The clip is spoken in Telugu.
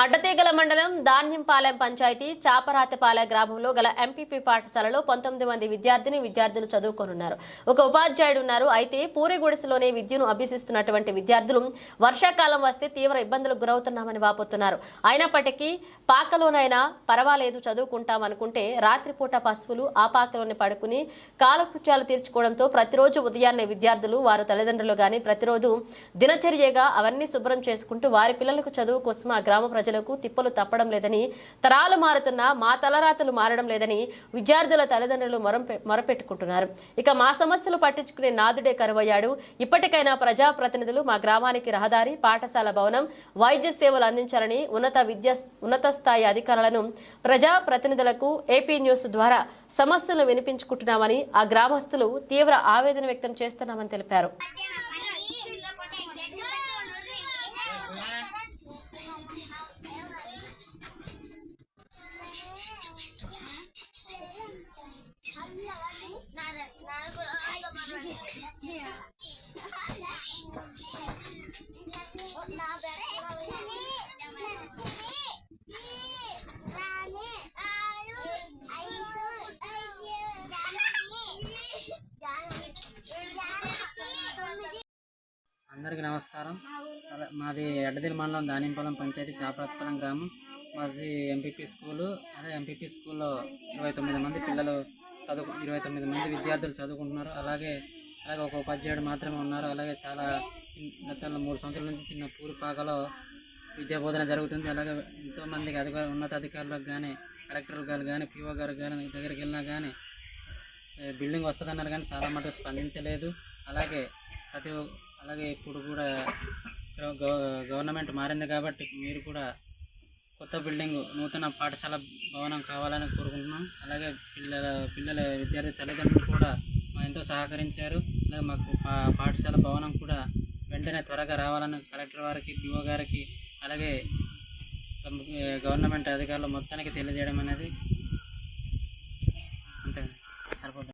అడ్డతీగల మండలం ధాన్యంపాలెం పంచాయతీ చాపరాతిపాలెం గ్రామంలో గల ఎంపీపీ పాఠశాలలో 19 మంది విద్యార్థులు చదువుకోనున్నారు. ఒక ఉపాధ్యాయుడు ఉన్నారు. అయితే పూరి గుడిసెలోనే విద్యను అభ్యసిస్తున్నటువంటి విద్యార్థులు వర్షాకాలం వస్తే తీవ్ర ఇబ్బందులకు గురవుతున్నామని వాపోతున్నారు. అయినప్పటికీ పాకలోనైనా పర్వాలేదు చదువుకుంటామనుకుంటే రాత్రిపూట పశువులు ఆ పాకలోనే పడుకుని కాలకృత్యాలు తీర్చుకోవడంతో ప్రతిరోజు ఉదయాన్నే విద్యార్థులు వారు తల్లిదండ్రులు గాని ప్రతిరోజు దినచర్యగా అవన్నీ శుభ్రం చేసుకుంటూ వారి పిల్లలకు చదువు కోసం ఆ గ్రామ ప్రజలకు తిప్పలు తప్పడం లేదని, తరాలు మారుతున్నా మా తలరాతలు మారడం లేదని విద్యార్థుల తల్లిదండ్రులు మొరపెట్టుకుంటున్నారు. ఇక మా సమస్యలు పట్టించుకునే నాదుడే కరువయ్యాడు. ఇప్పటికైనా ప్రజాప్రతినిధులు మా గ్రామానికి రహదారి, పాఠశాల భవనం, వైద్య సేవలు అందించాలని ఉన్నత స్థాయి అధికారులను ప్రజాప్రతినిధులకు ఏపీ న్యూస్ ద్వారా సమస్యలు వినిపించుకుంటున్నామని ఆ గ్రామస్తులు తీవ్ర ఆవేదన వ్యక్తం చేస్తున్నామని తెలిపారు. అందరికీ నమస్కారం. మాది అడ్డతీగల మండలం ధాన్యంపాలెం పంచాయతీ చాపరాతిపాలెం గ్రామం. మాది ఎంపీపీ స్కూలు. అదే ఎంపీపీ స్కూల్లో 29 మంది పిల్లలు 29 మంది విద్యార్థులు చదువుకుంటున్నారు. అలాగే ఒక ఉపాధ్యాయుడు మాత్రమే ఉన్నారు. అలాగే చాలా గత 3 సంవత్సరాల నుంచి చిన్న పూరిపాకలో విద్యా బోధన జరుగుతుంది. అలాగే ఎంతోమందికి ఉన్నతాధికారులకు కానీ, కలెక్టర్ గారు కానీ, పిఓ గారు కానీ దగ్గరికి వెళ్ళినా కానీ బిల్డింగ్ వస్తుందన్నారు కానీ చాలా మటుకు స్పందించలేదు. అలాగే ఇప్పుడు కూడా గవర్నమెంట్ మారింది కాబట్టి మీరు కూడా కొత్త బిల్డింగ్, నూతన పాఠశాల భవనం కావాలని కోరుకుంటున్నాం. అలాగే పిల్లల విద్యార్థి తల్లిదండ్రులు కూడా ఎంతో సహకరించారు. అలాగే మాకు పాఠశాల భవనం కూడా వెంటనే త్వరగా రావాలని కలెక్టర్ వారికి, పిఓ గారికి, అలాగే గవర్నమెంట్ అధికారులు మొత్తానికి తెలియజేయడం అనేది